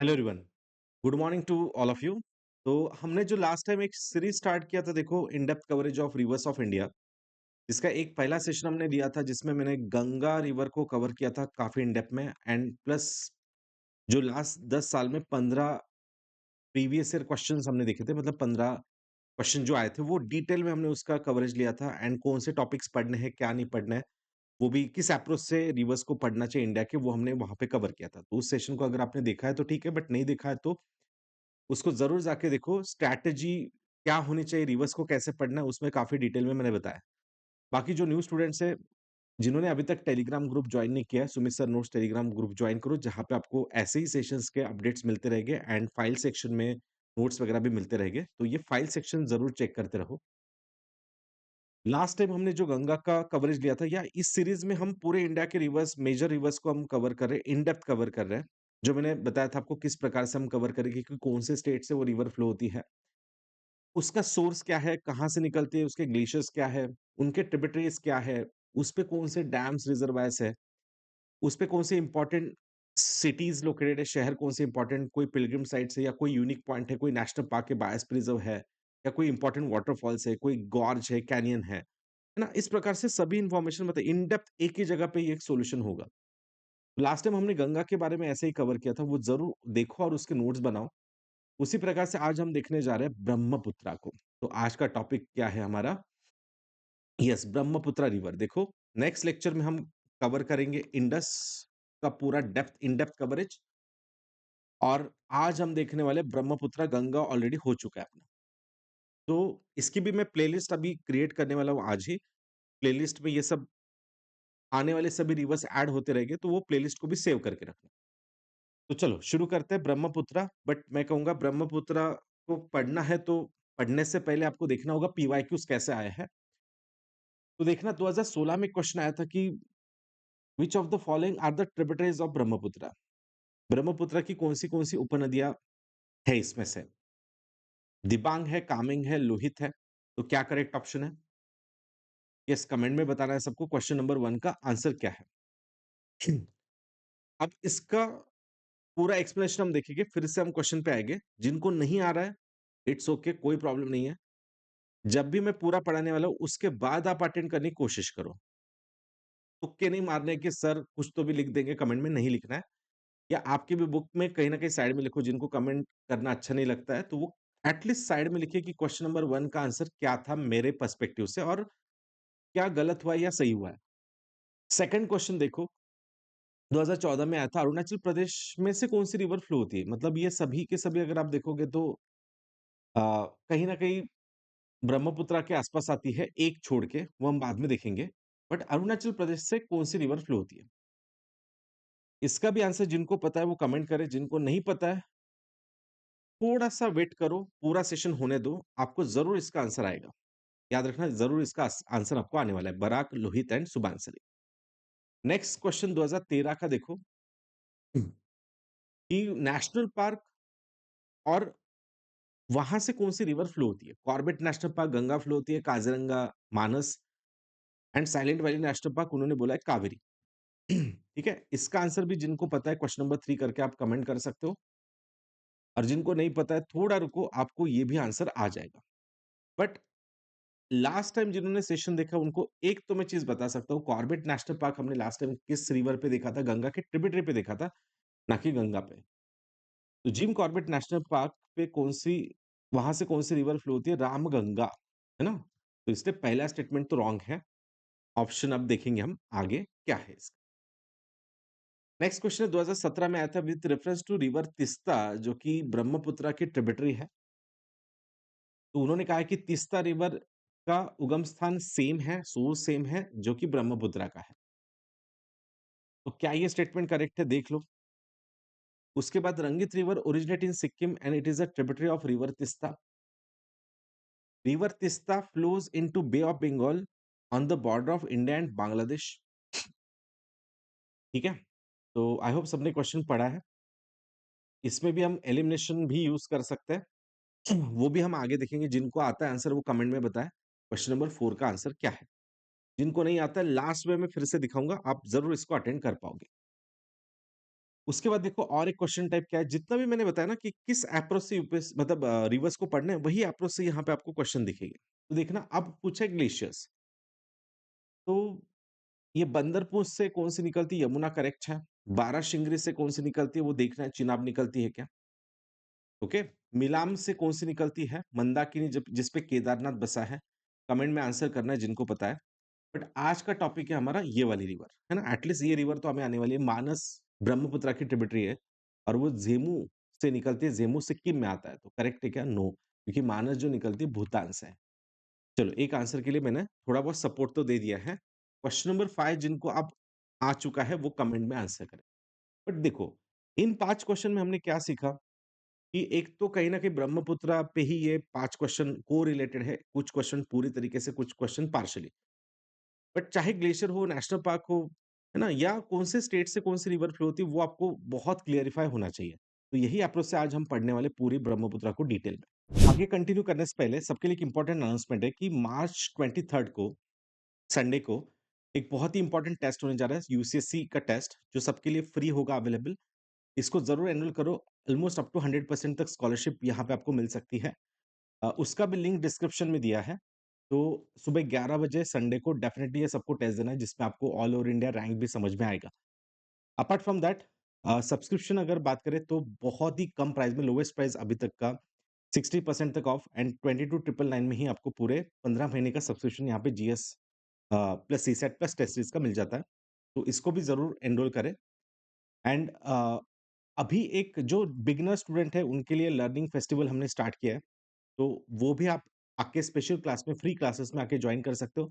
Hello everyone, good morning to all of you. तो हमने जो लास्ट टाइम एक सीरीज स्टार्ट किया था, देखो, in depth coverage of rivers of India. इसका एक पहला सेशन हमने लिया था जिसमें मैंने गंगा रिवर को कवर किया था काफी इन डेप्थ में, एंड प्लस जो लास्ट 10 साल में 15 प्रीवियस ईयर क्वेश्चंस हमने देखे थे, मतलब 15 क्वेश्चन जो आए थे वो डिटेल में हमने उसका कवरेज लिया था, एंड कौन से टॉपिक्स पढ़ने हैं क्या नहीं पढ़ना है, वो भी किस अप्रोच से रिवर्स को पढ़ना चाहिए इंडिया के, वो हमने वहां पे कवर किया था। तो उस सेशन को अगर आपने देखा है तो ठीक है, बट नहीं देखा है तो उसको ज़रूर जाके देखो। स्ट्रैटेजी क्या होनी चाहिए, रिवर्स को कैसे पढ़ना है, उसमें काफ़ी डिटेल में मैंने बताया। बाकी जो न्यू स्टूडेंट्स हैं, जिन्होंने अभी तक टेलीग्राम ग्रुप जॉइन नहीं किया है, Sumit sir notes Telegram group join करो, जहाँ पे आपको ऐसे ही सेशंस के अपडेट्स मिलते रहेंगे, एंड फाइल सेक्शन में नोट्स वगैरह भी मिलते रहेंगे। तो ये फाइल सेक्शन ज़रूर चेक करते रहो। लास्ट टाइम हमने जो गंगा का कवरेज लिया था, या इस सीरीज में हम पूरे इंडिया के रिवर्स, मेजर रिवर्स को हम कवर कर रहे हैं, इन डेप्थ कवर कर रहे हैं। जो मैंने बताया था आपको किस प्रकार से हम कवर करेंगे कि कौन से स्टेट से वो रिवर फ्लो होती है, उसका सोर्स क्या है, कहाँ से निकलती है, उसके ग्लेशियर्स क्या है, उनके ट्रिब्यूटरीज क्या है, उस पे कौन से डैम्स, रिजर्वायर्स है, उस पे कौन से इंपॉर्टेंट सिटीज लोकेटेड है, शहर कौन से इंपॉर्टेंट, कोई पिलग्रिम साइट्स है, या कोई यूनिक पॉइंट है, कोई नेशनल पार्क है, बायोस प्रिजर्व है, या कोई इंपॉर्टेंट वाटरफॉल्स है, कोई गॉर्ज है, कैनियन है ना। इस प्रकार से सभी इंफॉर्मेशन मतलब इन डेप्थ एक ही जगह पे ये एक सोल्यूशन होगा। लास्ट टाइम हमने गंगा के बारे में ऐसे ही कवर किया था, वो जरूर देखो और उसके नोट्स बनाओ। उसी प्रकार से आज हम देखने जा रहे हैं ब्रह्मपुत्रा को। तो आज का टॉपिक क्या है हमारा? Yes, Brahmaputra river. देखो, नेक्स्ट लेक्चर में हम कवर करेंगे इंडस का पूरा डेप्थ, इन डेप्थ कवरेज, और आज हम देखने वाले ब्रह्मपुत्रा। गंगा ऑलरेडी हो चुका है अपना, तो इसकी भी मैं प्लेलिस्ट अभी क्रिएट करने वाला हूँ आज ही। प्लेलिस्ट में ये सब आने वाले सभी रिवर्स ऐड होते रहेंगे, तो वो प्लेलिस्ट को भी सेव करके रखना। तो चलो शुरू करते हैं ब्रह्मपुत्रा। बट मैं कहूंगा ब्रह्मपुत्रा को पढ़ना है तो पढ़ने से पहले आपको देखना होगा पीवाईक्यूज कैसे आया है। तो देखना, 2016 में क्वेश्चन आया था कि which of the following are the tributaries of Brahmaputra. Brahmaputra की कौन सी उपनदियां है इसमें से? दिबांग है, कामेंग है, लोहित है। तो क्या करेक्ट ऑप्शन है? यस, कमेंट में बताना है सबको क्वेश्चन नंबर 1 का आंसर क्या है। अब इसका पूरा एक्सप्लेनेशन हम देखेंगे, फिर से हम क्वेश्चन पे आएंगे। जिनको नहीं आ रहा है, इट्स ओके, कोई प्रॉब्लम नहीं है। जब भी मैं पूरा पढ़ाने वाला हूं उसके बाद आप अटेंड करने की कोशिश करो। तुक्के नहीं मारने कि सर कुछ तो भी लिख देंगे, कमेंट में नहीं लिखना है। या आपकी भी बुक में कहीं न कहीं साइड में लिखो, जिनको कमेंट करना अच्छा नहीं लगता है, तो वो एटलीस्ट साइड में लिखिए कि क्वेश्चन नंबर 1 का आंसर क्या था मेरे पर्सपेक्टिव से, और क्या गलत हुआ या सही हुआ है। सेकंड क्वेश्चन देखो, 2014 में आया था, अरुणाचल प्रदेश में से कौन-सी रिवर फ्लो होती है? मतलब ये सभी के सभी अगर आप देखोगे तो अ, कहीं न कहीं ब्रह्मपुत्रा के आस-पास आती है, एक छोड़ के, वो हम बाद में देखेंगे। बट अरुणाचल प्रदेश से कौन-सी रिवर फ्लो होती है? इसका भी आंसर जिनको पता है वो कमेंट करें, जिनको नहीं पता है थोड़ा-सा वेट करो, पूरा सेशन होने दो, आपको ज़रूर इसका आंसर आएगा। याद रखना, ज़रूर इसका आंसर आपको आने वाला है, Barak, Lohit and Subansiri. Next question 2013 का देखो, कि नेशनल पार्क और वहाँ से कौन-सी रिवर फ्लो होती है? Corbett National Park Ganga flow होती है, Kaziranga, Manas, and Silent Valley National Park उन्होंने बोला है कावेरी। ठीक है? इसका आंसर भी जिनको पता है क्वेश्चन नंबर 3 करके आप कमेंट कर सकते हो, और जिनको नहीं पता है थोड़ा रुको, आपको ये भी आंसर आ जाएगा। बट लास्ट टाइम जिन्होंने सेशन देखा उनको एक तो मैं चीज़ बता सकता हूँ, कॉर्बेट नेशनल पार्क हमने लास्ट टाइम किस रिवर पे देखा था? गंगा के ट्रिब्यूटरी पे देखा था, ना कि गंगा पे। तो जिम कॉर्बेट नेशनल पार्क पे कौन-सी, वहाँ से कौन-सी रिवर फ्लो होती है? रामगंगा, है ना? तो इसलिए पहला स्टेटमेंट तो रॉन्ग है। ऑप्शन अब देखेंगे हम आगे क्या है इसका। नेक्स्ट क्वेश्चन है, 2017 में आया था with reference to river Teesta, जो कि ब्रह्मपुत्र की ट्रिब्यूटरी है। तो उन्होंने कहा है कि तीस्ता रिवर का उगम स्थान सेम है, सोर्स सेम है, जो कि ब्रह्मपुत्र का है। तो क्या ये स्टेटमेंट करेक्ट है? देख लो। उसके बाद, Rangit river originate in Sikkim and it is a tributary of river Teesta. River Teesta flows into Bay of Bengal on the border of India and Bangladesh. ठीक है? तो आई होप सबने क्वेश्चन पढ़ा है। इसमें भी हम एलिमिनेशन भी यूज कर सकते हैं। वो भी हम आगे देखेंगे। जिनको आता है आंसर वो कमेंट में बताएं क्वेश्चन नंबर 4 का आंसर क्या है। जिनको नहीं आता है लास्ट में मैं फिर से दिखाऊंगा, आप जरूर इसको अटेंड कर पाओगे। उसके बाद देखो और एक क्वेश्चन टाइप क्या है, जितना भी मैंने बताया ना कि किस अप्रोच से यूपीएस मतलब रिवर्स को पढ़ना है, वही अप्रोच से यहाँ पे आपको क्वेश्चन दिखेंगे। तो देखना अब पूछा है ग्लेशियर्स, तो ये बंदरपुर से कौन-सी निकलती है? यमुना करेक्ट है। बाराशिंगरी से कौन-सी निकलती है? वो देखना है चिनाब निकलती है क्या? ओके। मिलाम से कौन-सी निकलती है? मंदाकिनी जब जिस पे केदारनाथ बसा है। कमेंट में आंसर करना है जिनको पता है। बट आज का टॉपिक है हमारा ये वाली रिवर, है ना? एटलीस्ट ये रिवर तो हमें आने वाली है। मानस ब्रह्मपुत्र की ट्रिब्यूटरी है और वो ज़ेमू से निकलती है। ज़ेमू सिक्किम में आता है, तो करेक्ट है क्या? नो, क्योंकि मानस जो निकलती है भूटान से है। चलो एक आंसर के लिए मैंने थोड़ा बहुत सपोर्ट तो दे दिया है। क्वेश्चन नंबर 5 जिनको अब आ चुका है वो कमेंट में आंसर करें। बट देखो, इन 5 क्वेश्चन में हमने क्या सीखा कि एक तो कहीं न कहीं ब्रह्मपुत्र पे ही ये 5 क्वेश्चन को-रिलेटेड है, कुछ क्वेश्चन पूरी तरीके से, कुछ क्वेश्चन पार्शियली। बट चाहे ग्लेशियर हो, नेशनल पार्क हो, है ना? या कौन से स्टेट से कौन सी रिवर फ्लो होती है, वो आपको बहुत क्लियरिफाई होना चाहिए। तो यही अप्रोच से आज हम पढ़ने वाले पूरी ब्रह्मपुत्र को डिटेल में। आगे कंटिन्यू करने से पहले सबके लिए एक इम्पोर्टेंट अनाउंसमेंट है कि मार्च 23 को, संडे को, एक बहुत ही इम्पोर्टेंट टेस्ट होने जा रहा है, यूसीएससी का टेस्ट, जो सबके लिए फ्री होगा अवेलेबल। इसको ज़रूर एनरोल करो। ऑलमोस्ट अप टू 100% तक स्कॉलरशिप यहाँ पे आपको मिल सकती है। उसका भी लिंक डिस्क्रिप्शन में दिया है। तो सुबह 11 बजे संडे को डेफिनिटली ये सबको टेस्ट देना है, जिसमें आपको ऑल ओवर इंडिया रैंक भी समझ में आएगा। अपार्ट फ्रॉम दैट सब्सक्रिप्शन अगर बात करें तो बहुत ही कम प्राइस में, लोएस्ट प्राइस अभी तक का 60% तक ऑफ एंड 22,999 में ही आपको पूरे 15 महीने का सब्सक्रिप्शन यहाँ पे GS plus CSAT plus test series का मिल जाता है। तो इसको भी ज़रूर एनरोल करें। एंड अभी एक जो बिगिनर स्टूडेंट है उनके लिए लर्निंग फेस्टिवल हमने स्टार्ट किया है। तो वो भी आप आके स्पेशल क्लास में, फ्री क्लासेस में आके जॉइन कर सकते हो,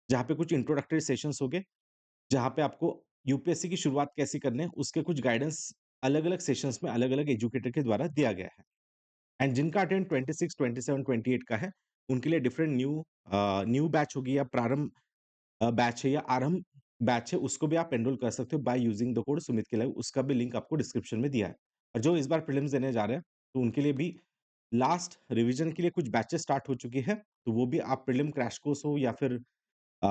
जहाँ पे कुछ इंट्रोडक्टरी सेशंस होंगे, जहाँ पे आपको यूपीएससी की शुरुआत कैसे करनी है, उसके कुछ गाइडेंस अलग-अलग सेशंस में अलग-अलग एजुकेटर के द्वारा दिया गया है। एंड जिनका अटेंड 26, 27, 28 का है, उनके लिए डिफरेंट न्यू बैच होगी या प्रारंभ बैच है या आरंभ बैच है, उसको भी आप एनरोल कर सकते हो by using the code Sumit के लाइव। उसका भी लिंक आपको डिस्क्रिप्शन में दिया है। और जो इस बार प्रीलिम्स देने जा रहे हैं, तो उनके लिए भी लास्ट रिवीजन के लिए कुछ बैचेस स्टार्ट हो चुकी है, तो वो भी आप प्रीलिम क्रैश कोर्स हो या फिर अ,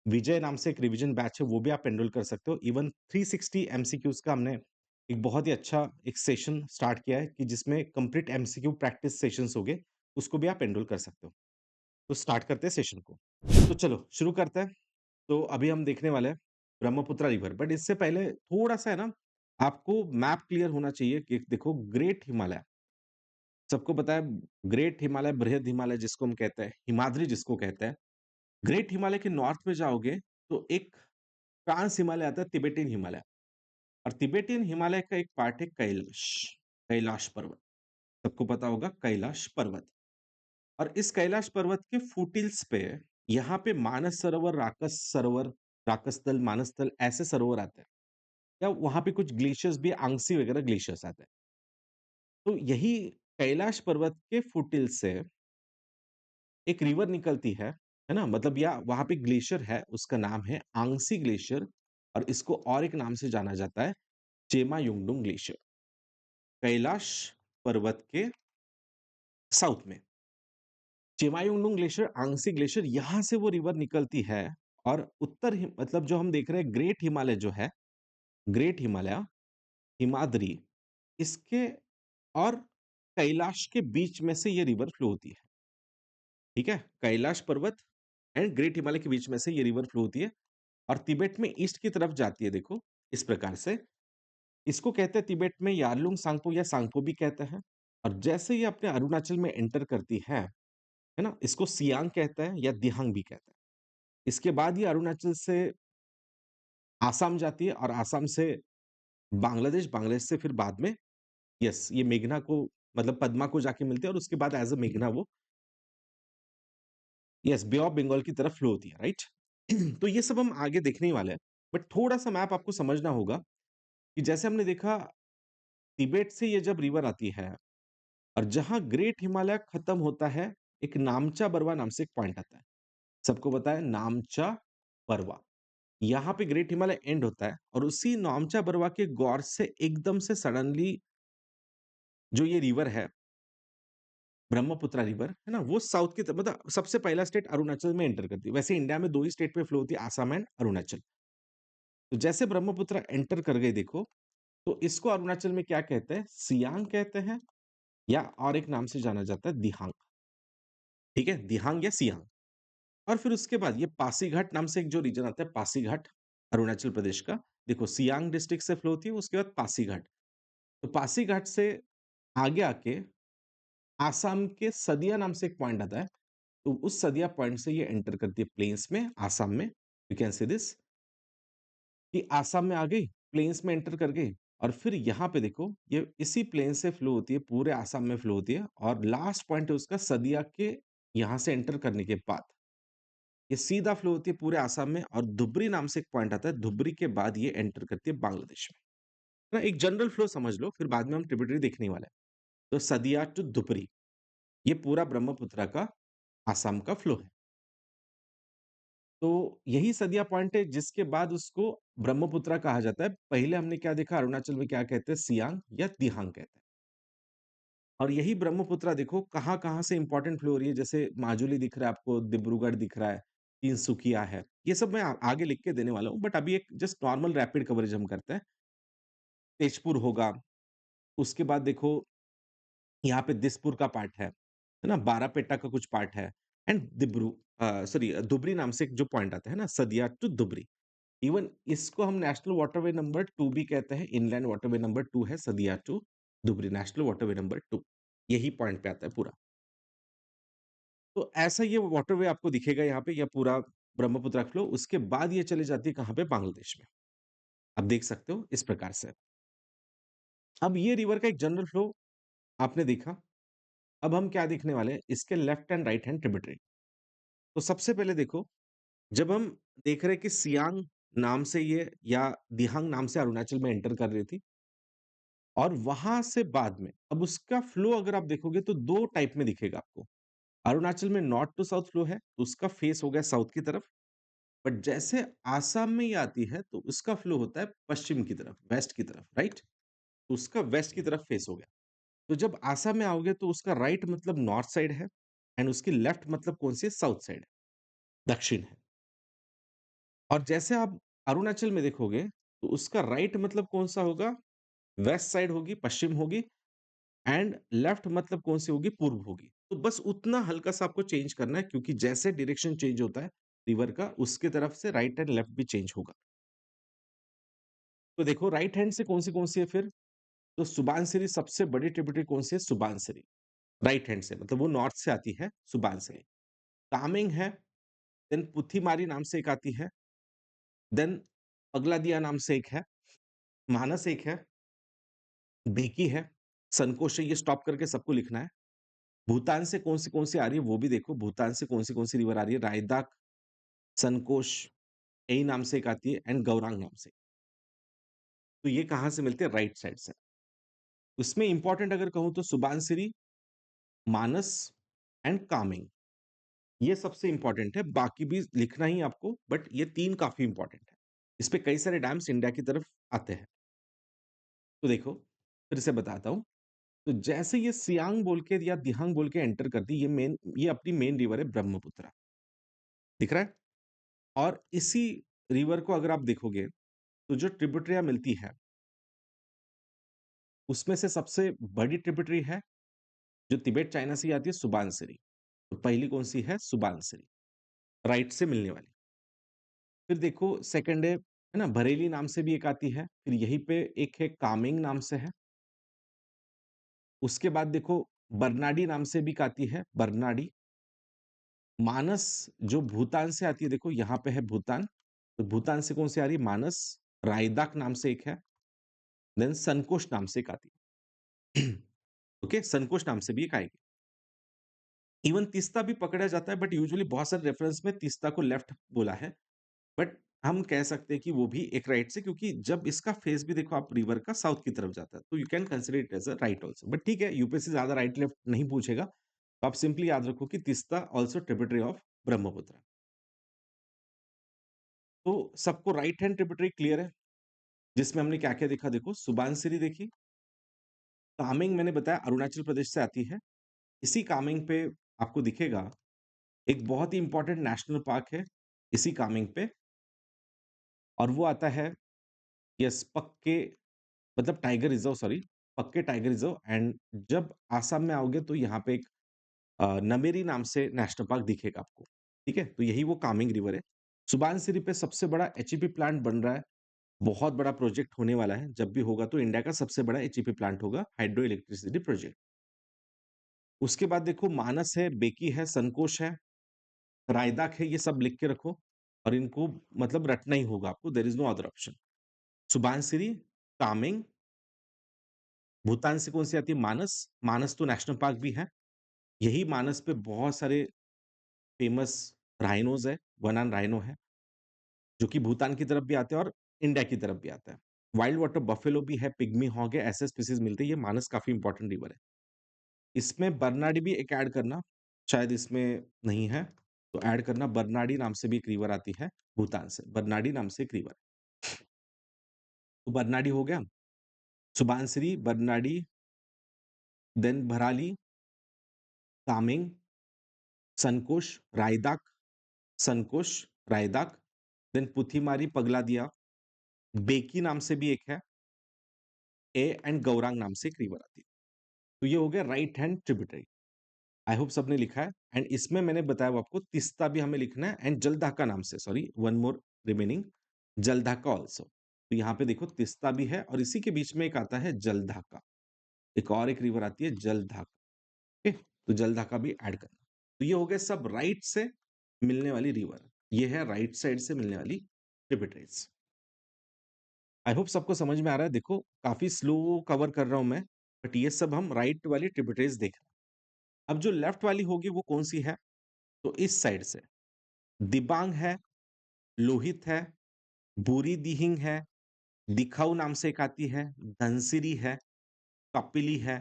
विजय नाम से एक रिवीजन बैच है, वो भी आप एनरोल कर सकते हो। इवन 360 एमसीक्यूज़ का हमने एक बहुत ही अच्छा एक सेशन स्टार्ट किया है कि जिसमें कंप्लीट एमसीक्यू प्रैक्टिस सेशंस होंगे, उसको भी आप एनरोल कर सकते हो। तो स्टार्ट करते हैं सेशन को। तो चलो शुरू करते हैं। तो अभी हम देखने वाले हैं ब्रह्मपुत्र रिवर, बट इससे पहले थोड़ा-सा है ना, आपको मैप क्लियर होना चाहिए कि देखो ग्रेट हिमालय, सबको पता है ग्रेट हिमालय, बृहद हिमालय जिसको हम कहते हैं, हिमाद्री जिसको कहते हैं। ग्रेट हिमालय के नॉर्थ में जाओगे तो एक ट्रांस हिमालय आता है, तिबेटियन हिमालय। और तिबेटियन हिमालय का एक पार्ट है कैलाश, कैलाश पर्वत। सबको पता होगा कैलाश पर्वत। और इस कैलाश पर्वत के फुटहिल्स पे यहाँ पे मानस सरोवर, राकस सरोवर, राकस तल, मानस तल ऐसे सरोवर आते हैं। या वहाँ पे कुछ ग्लेशियर्स भी, आंगसी वगैरह ग्लेशियर्स आते हैं। तो यही कैलाश पर्वत के फुटहिल्स से एक रिवर निकलती है ना? मतलब या वहाँ पे ग्लेशियर है, उसका नाम है आंगसी ग्लेशियर और इसको और एक नाम से जाना जाता है, चेमायुंगडुंग ग्लेशियर। कैलाश पर्वत के साउथ में चेमायुंगडुंग ग्लेशियर, आंगसी ग्लेशियर, यहाँ से वो रिवर निकलती है और उत्तर हि मतलब जो हम देख रहे हैं ग्रेट हिमालय जो है, ग्रेट हिमालय, हिमाद्री, इसके और कैलाश के बीच में से ये रिवर फ्लो होती है। ठीक है? कैलाश पर्वत एंड ग्रेट हिमालय के बीच में से ये रिवर फ्लो होती है और तिब्बत में ईस्ट की तरफ जाती है, देखो इस प्रकार से। इसको कहते हैं तिब्बत में यारलुंग सांगपो या सांगपो भी कहते हैं। और जैसे ये अपने अरुणाचल में एंटर करती है ना? इसको सियांग कहते हैं या दिहांग भी कहते हैं। इसके बाद ये अरुणाचल से आसाम जाती है और आसाम से बांग्लादेश, बांग्लादेश से फिर बाद में यस, ये मेघना को मतलब पद्मा को जाके मिलती है और उसके बाद एज़ अ मेघना वो यस, बे ऑफ बंगाल की तरफ फ्लो होती है, राइट? तो ये सब हम आगे देखने ही वाले हैं। बट थोड़ा-सा मैप आपको समझना होगा कि जैसे हमने देखा तिब्बत से ये जब रिवर आती है और जहाँ ग्रेट हिमालय खत्म होता है, एक नामचा बरवा नाम से एक पॉइंट आता है। सबको पता है नामचा बरवा। यहाँ पे ग्रेट हिमालय एंड होता है और उसी नामचा बरवा के गौर से एकदम से सडनली जो ये रिवर है, ब्रह्मपुत्र रिवर, है ना? वो साउथ की तरफ मतलब सबसे पहला स्टेट अरुणाचल में एंटर करती है। वैसे इंडिया में 2 ही स्टेट पे फ्लो होती है, आसाम एंड अरुणाचल। तो जैसे ब्रह्मपुत्र एंटर कर गई देखो, तो इसको अरुणाचल में क्या कहते हैं? सियांग कहते हैं या और एक नाम से जाना जाता है दिहांग, ठीक है? दिहांग या सियांग। और फिर उसके बाद ये पासीघाट नाम से एक जो रीजन आता है पासीघाट, अरुणाचल प्रदेश का। देखो सियांग डिस्ट्रिक्ट से फ्लो होती है, उसके बाद पासीघाट। तो पासीघाट से आगे आके आसाम के सदिया नाम से एक पॉइंट आता है। तो उस सदिया पॉइंट से ये एंटर करती है प्लेन्स में, आसाम में। यू कैन सी दिस कि आसाम में आ गई, प्लेन्स में एंटर कर गई और फिर यहाँ पे देखो ये इसी प्लेन से फ्लो होती है, पूरे आसाम में फ्लो होती है और लास्ट पॉइंट है उसका सदिया के यहाँ से एंटर करने के बाद ये सीधा फ्लो होती है पूरे आसाम में और धुबरी नाम से एक पॉइंट आता है, धुबरी के बाद ये एंटर करती है बांग्लादेश में। ना एक जनरल फ्लो समझ लो, फिर बाद में हम ट्रिब्यूटरी देखने वाले हैं। तो सदिया टू धुबरी, ये पूरा ब्रह्मपुत्र का आसाम का फ्लो है। तो यही सदिया पॉइंट है जिसके बाद उसको ब्रह्मपुत्र कहा जाता है। पहले हमने क्या देखा, अरुणाचल में क्या कहते हैं, सियांग या दिहांग कहते हैं। और यही ब्रह्मपुत्र देखो कहाँ-कहाँ से इंपॉर्टेंट फ्लो हो रही है, जैसे माजुली दिख रहा है आपको, डिब्रूगढ़ दिख रहा है, तिनसुकिया है। ये सब मैं आगे लिख के देने वाला हूँ, बट अभी एक जस्ट नॉर्मल रैपिड कवरेज हम करते हैं। तेजपुर होगा, उसके बाद देखो यहाँ पे दिसपुर का पार्ट है ना? बारापेटा का कुछ पार्ट है एंड धुबरी नाम से एक जो पॉइंट आता है ना, सदिया टू धुबरी। इवन इसको हम नेशनल वाटरवे नंबर 2 भी कहते हैं, इनलैंड वाटरवे नंबर 2 है Sadiya to Dhubri, national waterway number 2, यही पॉइंट पे आता है पूरा। तो ऐसा ये वाटरवे आपको दिखेगा यहाँ पे, यह पूरा ब्रह्मपुत्र फ्लो, उसके बाद ये चली जाती है कहाँ पे, बांग्लादेश में। आप देख सकते हो इस प्रकार से। अब ये रिवर का एक जनरल फ्लो आपने देखा। अब हम क्या देखने वाले हैं, इसके left and right hand tributary. तो सबसे पहले देखो, जब हम देख रहे हैं कि सियांग नाम से ये या दिहांग नाम से अरुणाचल में एंटर कर रही थी और वहां से बाद में अब उसका फ्लो अगर आप देखोगे तो 2 टाइप में दिखेगा आपको। अरुणाचल में नॉर्थ टू साउथ फ्लो है, तो उसका फेस हो गया साउथ की तरफ। बट जैसे आसाम में ये आती है तो उसका फ्लो होता है पश्चिम की तरफ, वेस्ट की तरफ, राइट? तो उसका वेस्ट की तरफ फेस हो गया। तो जब आसाम में आओगे तो उसका राइट मतलब नॉर्थ साइड है एंड उसकी लेफ्ट मतलब कौन सी है, साउथ साइड है, दक्षिण है। और जैसे आप अरुणाचल में देखोगे तो उसका राइट मतलब कौन सा होगा, वेस्ट साइड होगी, पश्चिम होगी एंड लेफ्ट मतलब कौन सी होगी, पूर्व होगी। तो बस उतना हल्का सा आपको चेंज करना है क्योंकि जैसे डायरेक्शन चेंज होता है रिवर का, उसके तरफ से राइट एंड लेफ्ट भी चेंज होगा। तो देखो राइट हैंड से कौन सी है फिर, तो सुबानसिरी सबसे बड़ी ट्रिब्यूटरी कौन सी है, सुबानसिरी। राइट हैंड से मतलब वो नॉर्थ से आती है, सुबानसिरी। कामेंग है, देन पुथिमारी नाम से एक आती है, देन पगलादिया नाम से एक है, मानस एक है, बेकी है, संकोश है। ये स्टॉप करके सबको लिखना है। भूटान से कौन सी आ रही है वो भी देखो, भूटान से कौन सी रिवर आ रही है, रायदाक, संकोश, यही नाम से एक आती है एंड गौरांग नाम से। तो ये कहाँ से मिलते हैं, राइट साइड से। उसमें इंपॉर्टेंट अगर कहूँ तो सुबानसिरी, मानस एंड कामेंग, ये सबसे इंपॉर्टेंट है। बाकी भी लिखना ही आपको, बट ये 3 काफ़ी इंपॉर्टेंट है। इस पे कई सारे डैम्स इंडिया की तरफ आते हैं। तो देखो, फिर से बताता हूँ। तो जैसे ये सियांग बोल के या दिहांग बोल के एंटर करती है, ये अपनी मेन रिवर है ब्रह्मपुत्र। दिख रहा है? और इसी रिवर को अगर आप देखोगे, तो जो ट्रिब्यूटरियाँ मिलती है, उसमें से सबसे बड़ी ट्रिब्यूटरी है, जो तिबेट चाइना से आती है, सुबानसिरी। तो पहली कौन-सी है, सुबानसिरी, राइट से मिलने वाली। फिर देखो सेकंड है ना, बरेली नाम से भी एक आती है, फिर यहीं पे एक है कामेंग नाम से है। उसके बाद देखो बरनाडी नाम से भी एक आती है, बरनाडी। मानस जो भूटान से आती है, देखो यहाँ पे है भूटान, तो भूटान से कौन-सी आ रही है, मानस। रायदाक नाम से एक है, देन सनकोश नाम से एक आती है। ओके, सनकोश नाम से भी एक आएगी। इवन तीस्ता भी पकड़ा जाता है, बट यूजुअली बहुत सारे रेफरेंस में तीस्ता को लेफ्ट बोला है। बट हम कह सकते हैं कि वो भी एक राइट से, क्योंकि जब इसका फेस भी देखो आप रिवर का साउथ की तरफ जाता है, तो you can consider it as a right also. But ठीक है, यूपीएससी ज्यादा राइट लेफ्ट नहीं पूछेगा, तो आप सिंपली याद रखो कि Teesta also tributary of Brahmaputra. तो सबको राइट हैंड ट्रिब्यूटरी क्लियर है, जिसमें हमने क्या क्या देखा, देखो सुबानसिरी देखी, कामेंग मैंने बताया अरुणाचल प्रदेश से आती है। इसी कामेंग पे आपको दिखेगा एक बहुत ही इंपॉर्टेंट नेशनल पार्क है इसी कामेंग पे, और वो आता है यस, पक्के मतलब टाइगर रिज़र्व सॉरी, पक्के टाइगर रिज़र्व एंड जब आसाम में आओगे तो यहाँ पे एक नमेरी नाम से नेशनल पार्क दिखेगा आपको, ठीक है? तो यही वो कामेंग रिवर है। सुबानसिरी पे सबसे बड़ा एचईपी प्लांट बन रहा है, बहुत बड़ा प्रोजेक्ट होने वाला है, जब भी होगा तो इंडिया का सबसे बड़ा एचईपी प्लांट होगा, हाइड्रो इलेक्ट्रिसिटी प्रोजेक्ट। उसके बाद देखो मानस है, बेकी है, संकोश है, रायदाक है, ये सब लिख के रखो और इनको मतलब रटना ही होगा आपको, there is no other option. Subansiri, Kameng, Bhutan से कौन-सी आती है? मानस, मानस तो नेशनल पार्क भी है। यही मानस पे बहुत सारे फेमस राइनोज़ है, वन आर्म राइनो है, जो कि भूटान की तरफ भी आते हैं और इंडिया की तरफ भी आता है। वाइल्ड वाटर बफेलो भी है, पिग्मी हॉग है, ऐसे स्पीशीज़ मिलते हैं, ये मानस काफ़ी इंपॉर्टेंट रिवर है। इसमें बरनाडी भी एक ऐड करना, शायद इसमें नहीं है, तो ऐड करना बरनाडी नाम से भी एक रिवर आती है भूटान से, बरनाडी नाम से एक रिवर है। तो बरनाडी हो गया, सुबानसिरी, बरनाडी, देन भराली, कामेंग, सनकुश, रायदाक, सनकुश, रायदाक, देन पुथीमारी, पगलादिया, बेकी नाम से भी एक है, ए एंड गौरांग नाम से एक रिवर आती है। तो ये हो गया right hand tributary. I hope सबने लिखा है एंड इसमें मैंने बताया वो आपको तीस्ता भी हमें लिखना है एंड जलढाका नाम से sorry one more remaining Jaldhaka also. तो यहाँ पे देखो तीस्ता भी है और इसी के बीच में एक आता है जलढाका, एक और एक रिवर आती है जलढाका। ओके, तो जलढाका भी ऐड करना। तो ये हो गए सब राइट से मिलने वाली रिवर, ये है राइट साइड से मिलने वाली ट्रिब्यूटरीज। आई होप सबको समझ में आ रहा है। देखो काफी स्लो कवर कर रहा हूं मैं, बट ये सब हम राइट वाली ट्रिब्यूटरीज देख रहे हैं। अब जो लेफ्ट वाली होगी वो कौन सी है? तो इस साइड से दिबांग है, लोहित है, बुरी दिहिंग है, दिखाऊ नाम से एक आती है, धनसिरी है, कपिली है,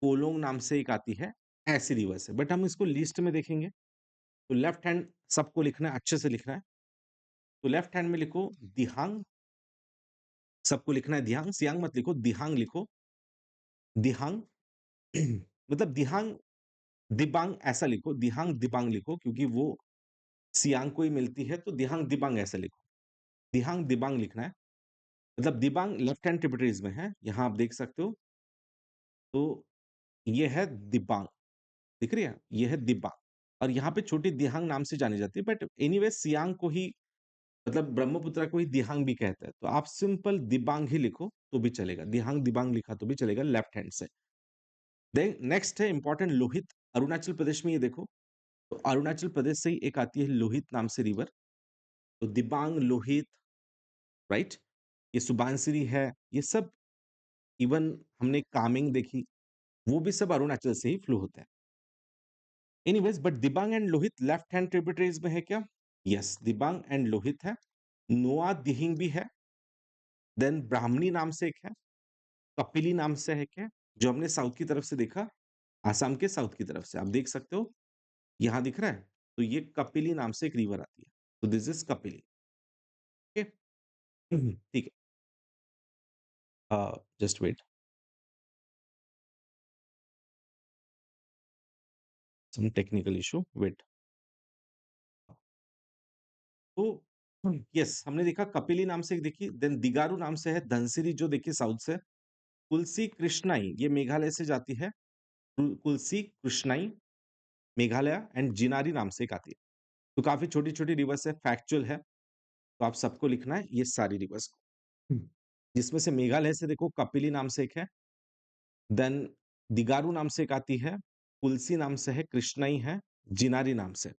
कोलोंग नाम से एक आती है, ऐसी रिवर्स है। बट हम इसको लिस्ट में देखेंगे तो लेफ्ट हैंड सबको लिखना है, अच्छे से लिखना है। तो लेफ्ट हैंड में लिखो दिहांग, सबको लिखना है दिहांग, सियांग मत लिखो, दिहांग लिखो, दिहांग मतलब दिहांग दिबांग ऐसा लिखो, दिहांग दिबांग लिखो क्योंकि वो सियांग को ही मिलती है, तो दिहांग दिबांग ऐसा लिखो। दिहांग दिबांग लिखना है, मतलब दिबांग लेफ्ट हैंड ट्रिब्यूटरीज में है, यहाँ आप देख सकते हो। तो ये है दिबांग, दिख रही है? ये है दिबांग और यहाँ पे छोटी दिहांग नाम से जानी जाती है, बट एनीवे सियांग को ही मतलब ब्रह्मपुत्र को ही दिहांग भी कहता है, तो आप सिंपल दिबांग ही लिखो तो भी चलेगा, दिहांग दिबांग लिखा तो भी चलेगा लेफ्ट हैंड से। देन नेक्स्ट है इंपॉर्टेंट लोहित, अरुणाचल प्रदेश में ये देखो, तो अरुणाचल प्रदेश से ही एक आती है लोहित नाम से रिवर, तो दिबांग, लोहित, राइट? ये सुबानसिरी है, ये सब इवन हमने कामेंग देखी, वो भी सब अरुणाचल से ही फ्लो होता है। Anyways but Dibang and Lohit left hand tributaries में है क्या? यस, दिबांग एंड लोहित है, नोआ दिहिंग भी है, देन ब्राह्मणी नाम से एक है, कपिली नाम से है एक है, जो हमने साउथ की तरफ से देखा, आसाम के साउथ की तरफ से आप देख सकते हो, यहाँ दिख रहा है, तो ये कपिली नाम से एक रिवर आती है, तो दिस इज कपिली। ओके, ठीक है, just wait, some technical issue, wait. तो यस, हमने देखा कपिली नाम से एक देखी, देन दिगारू नाम से है धनसिरी, जो देखिए साउथ से, तुलसी कृष्णाई ये मेघालय से जाती है, तुलसी कृष्णाई मेघालय एंड जिनारी नाम से एक आती है। तो काफी छोटी-छोटी रिवर्स है, फैक्चुअल है, तो आप सबको लिखना है ये सारी रिवर्स को। जिसमें से मेघालय से देखो कपिली नाम से एक है, देन दिगारू नाम से एक आती है, तुलसी नाम से है, कृष्णाई है, जिनारी नाम से।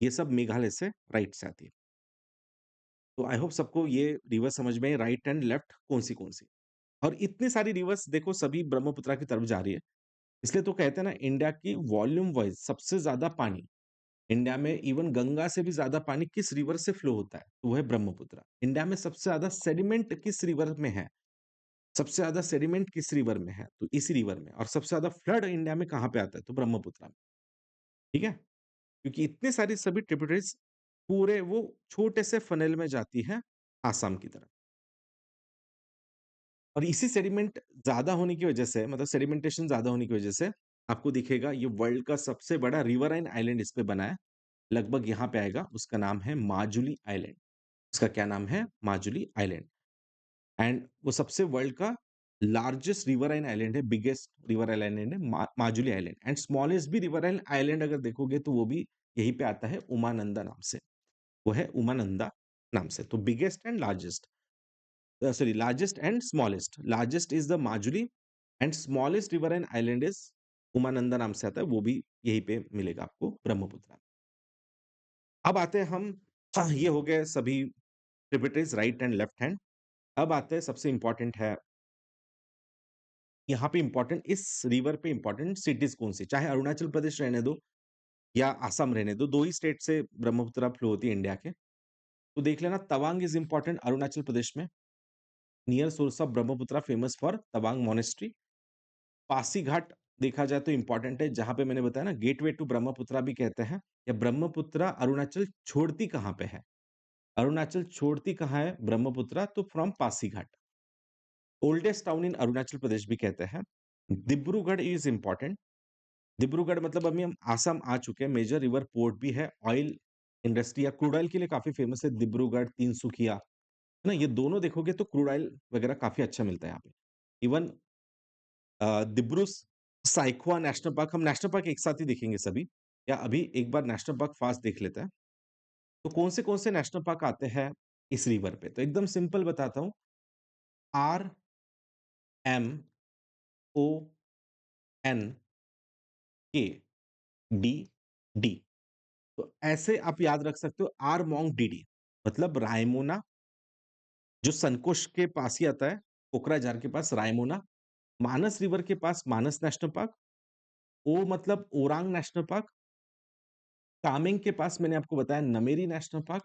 ये सब मेघालय से राइट से आती है। तो आई होप सबको ये रिवर्स समझ में आई, राइट एंड लेफ्ट कौन सी। और इतनी सारी रिवर्स देखो सभी ब्रह्मपुत्र की तरफ जा रही है। इसलिए तो कहते हैं ना इंडिया की वॉल्यूम वाइज सबसे ज्यादा पानी, इंडिया में इवन गंगा से भी ज्यादा पानी किस रिवर से फ्लो होता है? तो वो है ब्रह्मपुत्र। इंडिया में सबसे ज्यादा सेडिमेंट किस रिवर में है? सबसे ज्यादा सेडिमेंट किस रिवर में है? तो इसी रिवर में। और सबसे ज्यादा फ्लड इंडिया में कहाँ पे आता है? तो ब्रह्मपुत्र में। ठीक है, क्योंकि इतने सारी सभी ट्रिब्यूटरीज पूरे वो छोटे से फनेल में जाती है आसाम की तरफ। और इसी सेडिमेंट ज्यादा होने की वजह से, मतलब सेडिमेंटेशन ज्यादा होने की वजह से आपको दिखेगा ये वर्ल्ड का सबसे बड़ा रिवराइन आइलैंड इस पे बना है, लगभग यहाँ पे आएगा, उसका नाम है माजुली आइलैंड। उसका क्या नाम है? माजुली आइलैंड। एंड वो सबसे वर्ल्ड का लार्जेस्ट रिवराइन आइलैंड है, बिगेस्ट रिवराइन आइलैंड है माजुली आइलैंड, एंड स्मॉलेस्ट भी रिवराइन आइलैंड अगर देखोगे तो वो भी यहीं पे आता है, उमानंदा नाम से। वो है उमानंदा नाम से। तो biggest and largest, sorry, largest and smallest, largest is the Majuli and smallest riverine island is Umananda नाम से आता है, वो भी यहीं पे मिलेगा आपको ब्रह्मपुत्र। अब आते हैं हम, ये हो गए सभी tributaries right and left hand. अब आते हैं सबसे इंपॉर्टेंट है, यहाँ पे इंपॉर्टेंट, इस रिवर पे इंपॉर्टेंट सिटीज कौन सी, चाहे अरुणाचल प्रदेश रहने दो या असम रहने दो, दो ही स्टेट से ब्रह्मपुत्र फ्लो होती है इंडिया के। तो देख लेना, तवांग इज इंपॉर्टेंट अरुणाचल प्रदेश में, near source of Brahmaputra, famous for Tawang monastery. Pasighat देखा जाए तो इंपॉर्टेंट है, जहां पे मैंने बताया ना गेटवे टू ब्रह्मपुत्र भी कहते हैं, या ब्रह्मपुत्र अरुणाचल छोड़ती कहां पे है, अरुणाचल छोड़ती कहाँ है ब्रह्मपुत्र, तो from Pasighat. Oldest town in Arunachal Pradesh भी कहते हैं। डिब्रूगढ़ इज इंपॉर्टेंट, डिब्रूगढ़ मतलब अभी हम आसाम आ चुके हैं, मेजर रिवर पोर्ट भी है, ऑयल इंडस्ट्री या क्रूड ऑयल के लिए काफी फेमस है डिब्रूगढ़, तिनसुकिया, है ना, ये दोनों देखोगे तो क्रूड ऑयल वगैरह काफी अच्छा मिलता है यहाँ पे। Even Dibru Saikhowa national park, हम नेशनल पार्क एक साथ ही देखेंगे सभी, या अभी एक बार नेशनल पार्क फास्ट देख लेते हैं। तो कौन से नेशनल पार्क आते हैं इस रिवर पे, तो एकदम सिंपल बताता हूँ, आर एम ओ एन के डी डी। तो ऐसे आप याद रख सकते हो, आर मोंग डी डी, मतलब रायमोना, जो सनकोश के पास ही आता है, कोकराझार के पास रायमोना, मानस रिवर के पास मानस नेशनल पार्क, ओ मतलब ओरांग नेशनल पार्क, कामेंग के पास मैंने आपको बताया नमेरी नेशनल पार्क,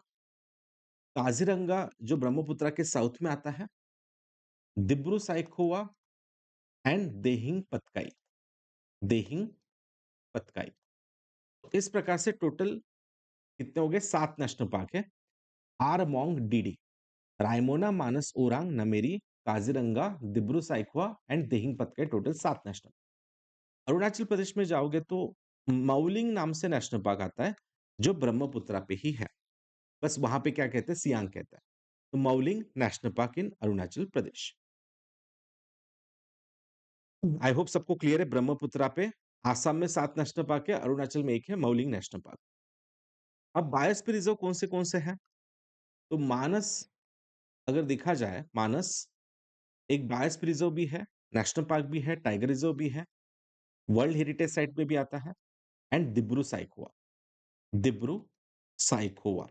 काजीरंगा जो ब्रह्मपुत्र के साउथ में आता है, दिब्रू साइखोवा एंड देहिंग पतकाई, देहिंग पतकाई। इस प्रकार से टोटल कितने हो गए, 7 नेशनल पार्क है। आर मोंग डीडी, Raimona, Manas, Orang, Nameri, Kaziranga, Dibru Saikhowa and Dehing Patkai, total 7 national. Arunachal Pradesh में जाओगे तो मौलिंग नाम से नेशनल पार्क आता है, जो ब्रह्मपुत्र पे ही है, बस वहां पे क्या कहते हैं, सियांग कहते हैं। तो Mouling national park in Arunachal Pradesh. I hope सबको क्लियर है, ब्रह्मपुत्र पे आसाम में 7 नेशनल पार्क है, अरुणाचल में एक है मौलिंग नेशनल पार्क। अब बायोस्फीयर रिजर्व कौन से हैं, तो मानस, अगर देखा जाए मानस एक बायोस्फीयर रिजर्व भी है, नेशनल पार्क भी है, टाइगर रिजर्व भी है, वर्ल्ड हेरिटेज साइट में भी आता है, एंड दिब्रू साइखोवा, दिब्रू साइखोवा,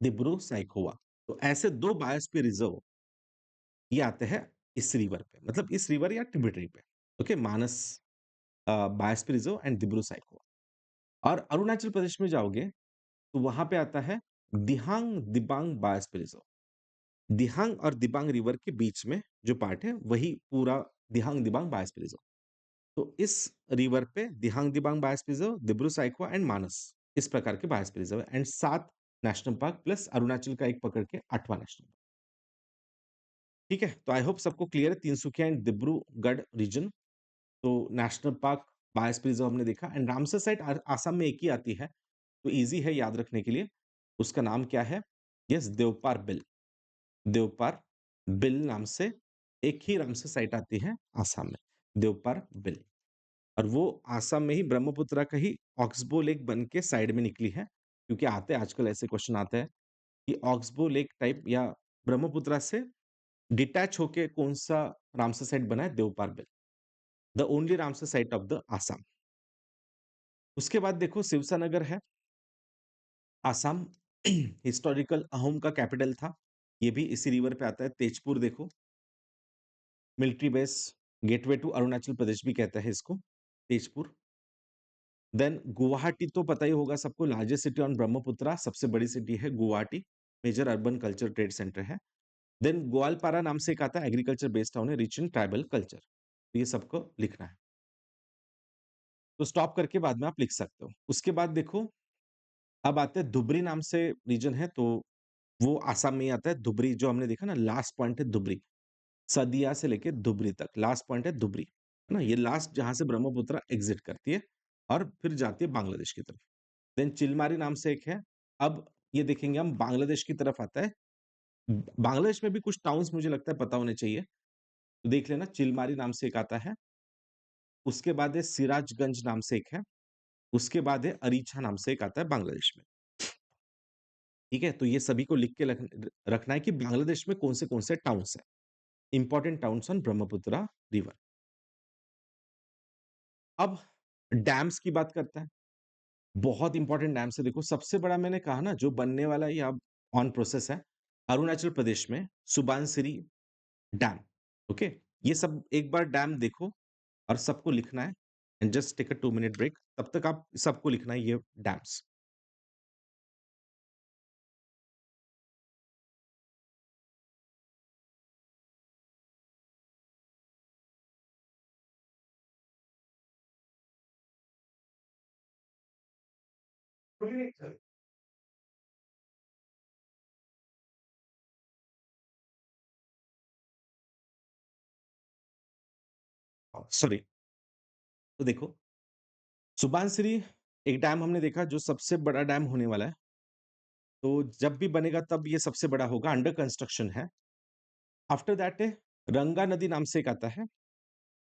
दिब्रू साइखोवा। तो ऐसे 2 बायोस्फीयर रिजर्व ये आते हैं इस रिवर पे, मतलब इस रिवर या ट्रिब्यूटरी पे। Okay, Manas biosphere reserve and Dibru Saikhowa. और अरुणाचल प्रदेश में जाओगे तो वहां पे आता है दिहांग दिबांग बायोस्फीयर रिजर्व। दिहांग और दिबांग रिवर के बीच में जो पार्ट है वही पूरा दिहांग दिबांग बायोस्फीयर रिजर्व। तो इस रिवर पे Dihang Dibang biosphere reserve, Dibru Saikhowa and Manas, इस प्रकार के biosphere reserve and 7 national park plus Arunachal का एक पकड़ के 8वां नेशनल पार्क। ठीक है, तो आई होप सबको क्लियर है, तिनसुकिया एंड दिब्रूगढ़ रीजन। तो नेशनल पार्क, बायोस्फीयर रिजर्व हमने देखा, एंड रामसर साइट आसाम में एक ही आती है, तो इजी है याद रखने के लिए। उसका नाम क्या है, यस, देवपार बिल, देवपार बिल नाम से एक ही रामसर साइट आती है आसाम में, देवपार बिल। और वो आसाम में ही ब्रह्मपुत्र का ही ऑक्सबो लेक बन के साइड में निकली है, क्योंकि आते हैं आजकल ऐसे क्वेश्चन आते हैं कि ऑक्सबो लेक टाइप या ब्रह्मपुत्र से डिटैच होके कौन सा रामसर साइट बना है, Deepor Beel, the only Ramsar site of the Assam. उसके बाद देखो सिवसा नगर है, आसाम हिस्टोरिकल अहोम का कैपिटल था, ये भी इसी रिवर पे आता है। तेजपुर देखो, military base, gateway to Arunachal Pradesh भी कहता है इसको, तेजपुर। देन गुवाहाटी तो पता ही होगा सबको, लार्जेस्ट सिटी ऑन ब्रह्मपुत्र, सबसे बड़ी सिटी है Guwahati, major urban culture trade centre है। देन ग्वालपारा नाम से एक आता है, एग्रीकल्चर बेस्ड टाउन है, रिच इन ट्राइबल कल्चर। तो ये सबको लिखना है, तो स्टॉप करके बाद में आप लिख सकते हो। उसके बाद देखो, अब आते हैं धुबरी नाम से रीजन है, तो वो आसाम में ही आता है। धुबरी जो हमने देखा ना, लास्ट पॉइंट है धुबरी, सदिया से लेके धुबरी तक लास्ट पॉइंट है धुबरी, है ना, ये लास्ट जहां से ब्रह्मपुत्र एग्जिट करती है और फिर जाती है बांग्लादेश की तरफ। देन चिलमारी नाम से एक है। अब ये देखेंगे हम, बांग्लादेश की तरफ आता है। बांग्लादेश में भी कुछ टाउन्स मुझे लगता है पता होने चाहिए। तो देख लेना चिलमारी नाम से एक आता है, उसके बाद है सिराजगंज नाम से एक है, उसके बाद है अरीछा नाम से एक आता है बांग्लादेश में। ठीक है? तो ये सभी को लिख के रखना है कि बांग्लादेश में कौन से टाउन्स हैं। Important towns on Brahmaputra river. अब डैम्स की बात करते हैं। बहुत इंपॉर्टेंट डैम्स है देखो, सबसे बड़ा मैंने कहा ना जो बनने वाला है या ऑन प्रोसेस है, अरुणाचल प्रदेश में सुबानसिरी डैम, ओके? ये सब एक बार डैम देखो और सबको लिखना है and just take a 2 minute break, तब तक आप सबको लिखना है ये डैम्स। सॉरी, तो देखो सुबानसिरी एक डैम हमने देखा जो सबसे बड़ा डैम होने वाला है, तो जब भी बनेगा तब ये सबसे बड़ा होगा, अंडर कंस्ट्रक्शन है। आफ्टर दैट रंगा नदी नाम से एक आता है,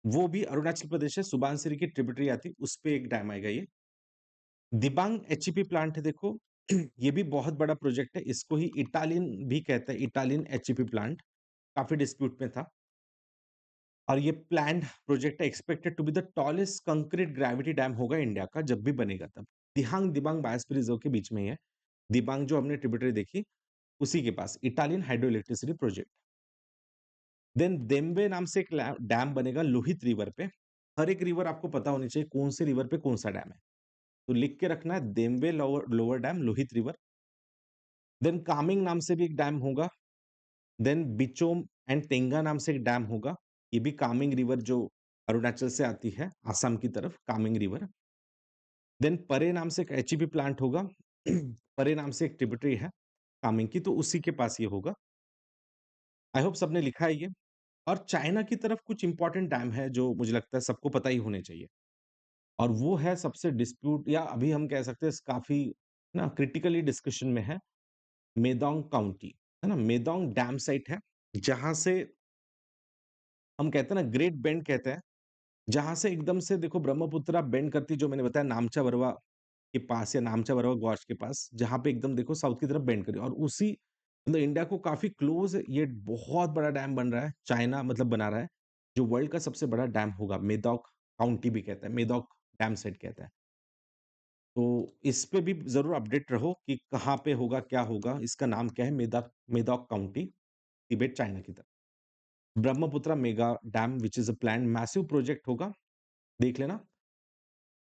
वो भी अरुणाचल प्रदेश है, सुबानसिरी की ट्रिब्यूटरी आती है, उस पे एक डैम आएगा ये। दिबांग एचईपी प्लांट है देखो, ये भी बहुत बड़ा प्रोजेक्ट है, इसको ही इटालियन भी कहते हैं, इटालियन एचईपी प्लांट, काफ़ी डिस्प्यूट में था और ये प्लान्ड प्रोजेक्ट है, expected to be the tallest concrete gravity dam होगा इंडिया का जब भी बनेगा तब। दिहांग दिबांग बायोस्फीयर रिजर्व के बीच में ही है। दिबांग जो हमने ट्रिब्यूटरी देखी, उसी के पास Etalin hydro electricity project. Then Demwe नाम से एक डैम बनेगा लोहित रिवर पे। हर एक रिवर आपको पता होनी चाहिए कौन से रिवर पे कौन सा डैम है। तो लिख के रखना है Demwe lower lower dam Lohit river. Then Kameng नाम से भी एक डैम होगा। देन बिचोम एंड तेंगा नाम से एक डैम होगा। ये भी कामिंग रिवर जो अरुणाचल से आती है आसाम की तरफ, कामिंग रिवर। देन परे नाम से एक एचईपी प्लांट होगा। परे नाम से एक ट्रिब्यूटरी है कामिंग की, तो उसी के पास ये होगा। आई होप सबने लिखा है ये। और चाइना की तरफ कुछ इंपॉर्टेंट डैम है जो मुझे लगता है सबको पता ही होने चाहिए। और वो है सबसे डिस्प्यूट या अभी हम कह सकते हैं काफ़ी ना क्रिटिकली डिस्कशन में है, मेडोंग काउंटी, है ना? मेडोंग डैम साइट है, जहाँ से हम कहते हैं ना ग्रेट बेंड कहते हैं, जहाँ से एकदम से देखो ब्रह्मपुत्रा बेंड करती है जो मैंने बताया नामचा बरवा के पास या नामचा बरवा गॉर्ज के पास, जहाँ पे एकदम देखो साउथ की तरफ बेंड करी और उसी मतलब इंडिया को काफ़ी क्लोज़ ये बहुत बड़ा डैम बन रहा है, चाइना मतलब बना रहा है, जो वर्ल्ड का सबसे बड़ा डैम होगा, मेडोक काउंटी भी कहते हैं, मेडोक डैम साइट कहते हैं। तो इस पे भी ज़रूर अपडेट रहो कि कहाँ पे होगा, क्या होगा, इसका नाम क्या है? मेडोक काउंटी, तिबेट, चाइना की तरफ। Brahmaputra mega dam which is a planned massive project होगा, देख लेना।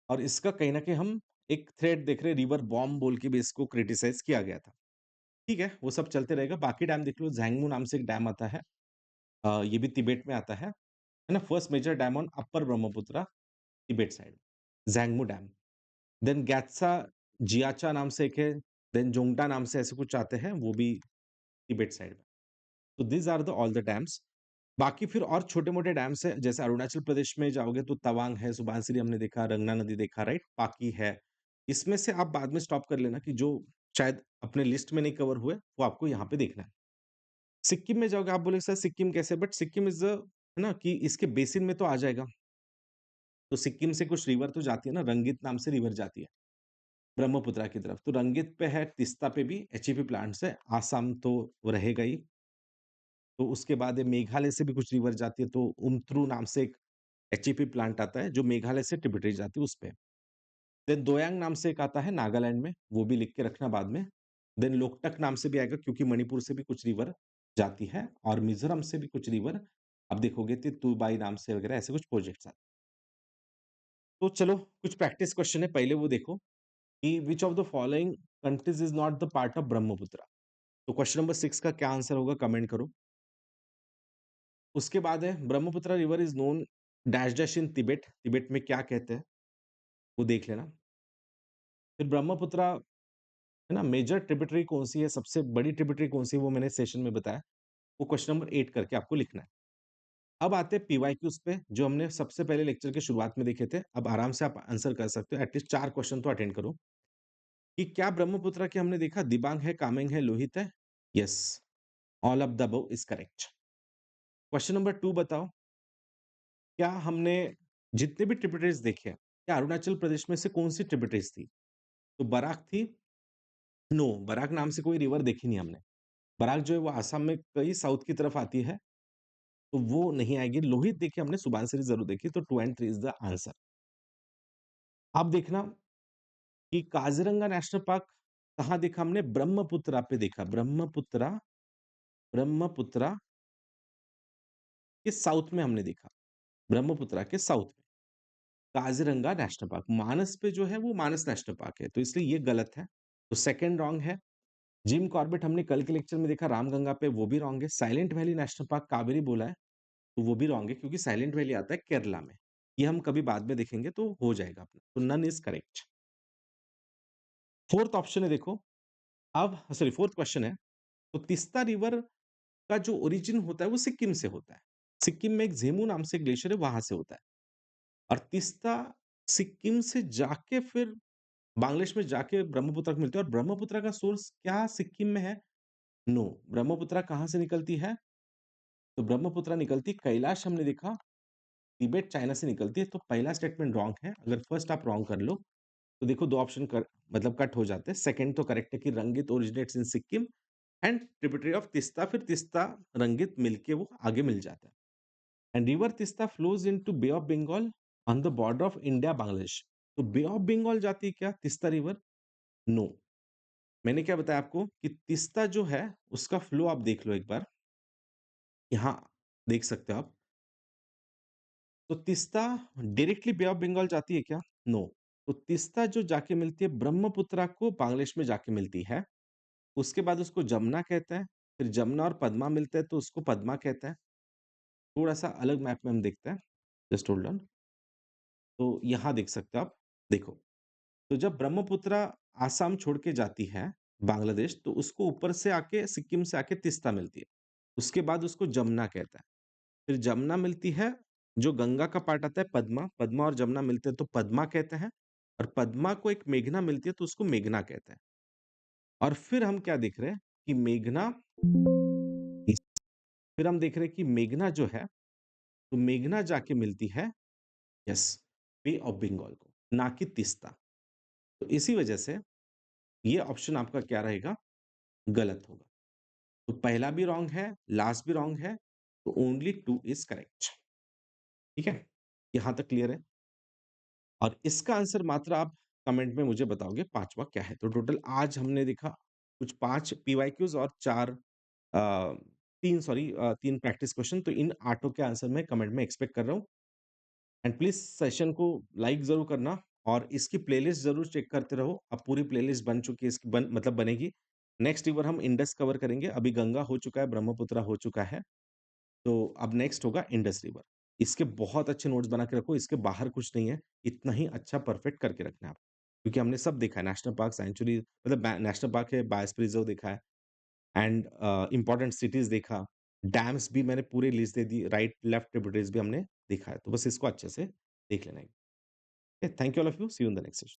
और इसका कहीं न कहीं हम एक थ्रेड देख रहे हैं, रिवर बॉम्ब बोल के भी इसको क्रिटिसाइज़ किया गया था। ठीक है, वो सब चलते रहेगा, बाकी डैम देख लो, झेंगमू नाम से एक डैम आता है। ये भी तिबेट में आता है ना? First major dam on upper Brahmaputra, Tibet side, Zangmu dam. Then Gyatsa Jiacha नाम से एक है, देन जोंगटा नाम से ऐसे कुछ आते हैं, वो भी तिबेट साइड में। तो these are the all the dams. बाकी फिर और छोटे-मोटे डैम्स हैं, जैसे अरुणाचल प्रदेश में जाओगे तो तवांग है, सुबानसिरी हमने देखा, रंगना नदी देखा, राइट? पाकी है। इसमें से आप बाद में स्टॉप कर लेना कि जो शायद अपने लिस्ट में नहीं कवर हुए, वो आपको यहाँ पे देखना है। सिक्किम में जाओगे, आप बोलोगे सर सिक्किम कैसे? बट सिक्किम इज़ है ना कि इसके बेसिन में तो आ जाएगा। तो सिक्किम से कुछ रिवर तो जाती है ना, रंगित नाम से रिवर जाती है, ब्रह्मपुत्रा की तरफ। तो रंगित पे है, तीस्ता पे भी एचईपी प्लांट्स है, आसाम तो रहेगा ही। तो उसके बाद ये मेघालय से भी कुछ रिवर जाती है, तो उमत्रू नाम से एक एचईपी प्लांट आता है, जो मेघालय से ट्रिब्यूटरी जाती है, उस पे। देन दोयांग नाम से एक आता है नागालैंड में, वो भी लिख के रखना बाद में। देन लोकटक नाम से भी आएगा क्योंकि मणिपुर से भी कुछ रिवर जाती है और मिज़ोरम से भी कुछ रिवर आप देखोगे तो तुबाई नाम से वगैरह ऐसे कुछ प्रोजेक्ट्स आते हैं। तो चलो कुछ प्रैक्टिस क्वेश्चन है, पहले वो देखो कि which of the following countries is not the part of Brahmaputra? तो क्वेश्चन नंबर 6 का क्या आंसर होगा कमेंट करो। उसके बाद है Brahmaputra river is known dash dash in Tibet, Tibet में क्या कहते हैं? वो देख लेना। फिर ब्रह्मपुत्र है ना मेजर ट्रिब्यूटरी कौन-सी है, सबसे बड़ी ट्रिब्यूटरी कौन-सी है वो मैंने सेशन में बताया। वो क्वेश्चन नंबर 8 करके आपको लिखना है। अब आते हैं पीवाईक्यूज़ पे जो हमने सबसे पहले लेक्चर के शुरुआत में देखे थे। अब आराम से आप आंसर कर सकते हो, एटलीस्ट 4 क्वेश्चन तो अटेंड करो। कि क्या ब्रह्मपुत्र के हमने देखा दिबांग है, कामेंग है, लोहित है? Yes, all of the above is correct. Question number 2 बताओ क्या हमने जितने भी ट्रिब्यूटरीज देखे हैं, क्या अरुणाचल प्रदेश में से कौन-सी ट्रिब्यूटरीज थी? तो बराक थी? नो, बराक नाम से कोई रिवर देखी नहीं हमने। बराक जो है वो आसाम में कहीं साउथ की तरफ आती है, तो वो नहीं आएगी। लोहित देखी हमने, सुबनसिरी ज़रूर देखी, तो 2 एंड 3 इज़ द आंसर। अब देखना कि काज़ीरंगा नेशनल पार्क कहाँ देखा हमने? ब्रह्मपुत्रा पे देखा। ब्रह्मपुत्रा ब्रह्मपुत्रा के साउथ में हमने देखा। ब्रह्मपुत्रा के साउथ में। Kaziranga national park. मानस पे जो है वो मानस नेशनल पार्क है, तो इसलिए ये गलत है। तो सेकंड रॉन्ग है। जिम कॉर्बेट हमने कल के लेक्चर में देखा रामगंगा पे, वो भी रॉन्ग है। Silent Valley National park Kaveri बोला है, तो वो भी रॉन्ग है क्योंकि साइलेंट वैली आता है केरला में। ये हम कभी बाद में देखेंगे तो हो जाएगा अपना। तो none is correct. Fourth option है देखो, अब सॉरी फोर्थ क्वेश्चन है, तो तीस्ता रिवर का जो ओरिजिन होता है वो सिक्किम से होता है। सिक्किम में एक झेमू नाम से ग्लेशियर है, वहाँ से होता है। और तीस्ता सिक्किम से जाके फिर बांग्लादेश में जाके ब्रह्मपुत्र को मिलती है, और ब्रह्मपुत्र का सोर्स क्या सिक्किम में है? नो। ब्रह्मपुत्र कहाँ से निकलती है? तो ब्रह्मपुत्र निकलती कैलाश हमने देखा, तिब्बत चाइना से निकलती है, तो पहला स्टेटमेंट रॉन्ग है। अगर फर्स्ट आप रॉन्ग कर लो, तो देखो 2 ऑप्शन कर मतलब कट हो जाते हैं। सेकंड तो करेक्ट है कि Rangit originates in Sikkim and tributary of Teesta, फिर तीस्ता रंगित मिलके वो आगे मिल जाता है। And river Teesta flows into Bay of Bengal on the border of India Bangladesh. तो बे ऑफ बंगाल जाती है क्या तीस्ता रिवर? नो। मैंने क्या बताया आपको कि तीस्ता जो है उसका फ्लो आप देख लो एक बार, यहाँ देख सकते हो आप। तो Teesta directly Bay of Bengal जाती है क्या? नो। तो तीस्ता जो जाके मिलती है ब्रह्मपुत्रा को बांग्लादेश में जाके मिलती है, उसके बाद उसको जमुना कहते हैं, फिर जमुना और पद्मा मिलते हैं तो उसको पद्मा कहते हैं। थोड़ा सा अलग मैप में हम देखते हैं, जस्ट होल्ड ऑन। तो यहाँ देख सकते हो आप, देखो, तो जब ब्रह्मपुत्रा आसाम छोड़ के जाती है बांग्लादेश, तो उसको ऊपर से आके सिक्किम से आके तीस्ता मिलती है, उसके बाद उसको जमुना कहते हैं। फिर जमुना मिलती है, जो गंगा का पार्ट आता है पद्मा, पद्मा और जमुना मिलते हैं तो पद्मा कहते हैं, और पद्मा को एक मेघना मिलती है तो उसको मेघना कहते हैं। और फिर हम क्या देख रहे हैं कि मेघना, फिर हम देख रहे हैं कि मेघना जो है, तो मेघना जाके मिलती है, यस, बे ऑफ बंगाल को, ना कि तीस्ता। तो इसी वजह से ये ऑप्शन आपका क्या रहेगा? गलत होगा। तो पहला भी रॉन्ग है, लास्ट भी रॉन्ग है, तो ओनली 2 इज करेक्ट। ठीक है? यहां तक क्लियर है? और इसका आंसर मात्र आप कमेंट में मुझे बताओगे 5वां क्या है। तो टोटल आज हमने देखा कुछ 5 पीवाईक्यूज और 4 3 प्रैक्टिस क्वेश्चन। तो इन 8 के आंसर मैं कमेंट में एक्सपेक्ट कर रहा हूँ। एंड प्लीज सेशन को लाइक जरूर करना, और इसकी प्लेलिस्ट जरूर चेक करते रहो। अब पूरी प्लेलिस्ट बन चुकी है, इसकी मतलब बनेगी। नेक्स्ट ईयर हम इंडस कवर करेंगे, अभी गंगा हो चुका है, ब्रह्मपुत्र हो चुका है, तो अब नेक्स्ट होगा इंडस रिवर। इसके बहुत अच्छे नोट्स बना के रखो, इसके बाहर कुछ नहीं है, इतना ही अच्छा परफेक्ट करके रखना है आप, क्योंकि हमने सब देखा है, नेशनल पार्क, सेंचुरी, मतलब नेशनल पार्क है, बायोस्फीयर रिजर्व देखा है, एंड इंपॉर्टेंट सिटीज देखा, डैम्स भी मैंने पूरी लिस्ट दे दी, राइट लेफ्ट ट्रिब्यूटरीज भी हमने देखा है, तो बस इसको अच्छे से देख लेना है। Thank you all of you, see you in the next session.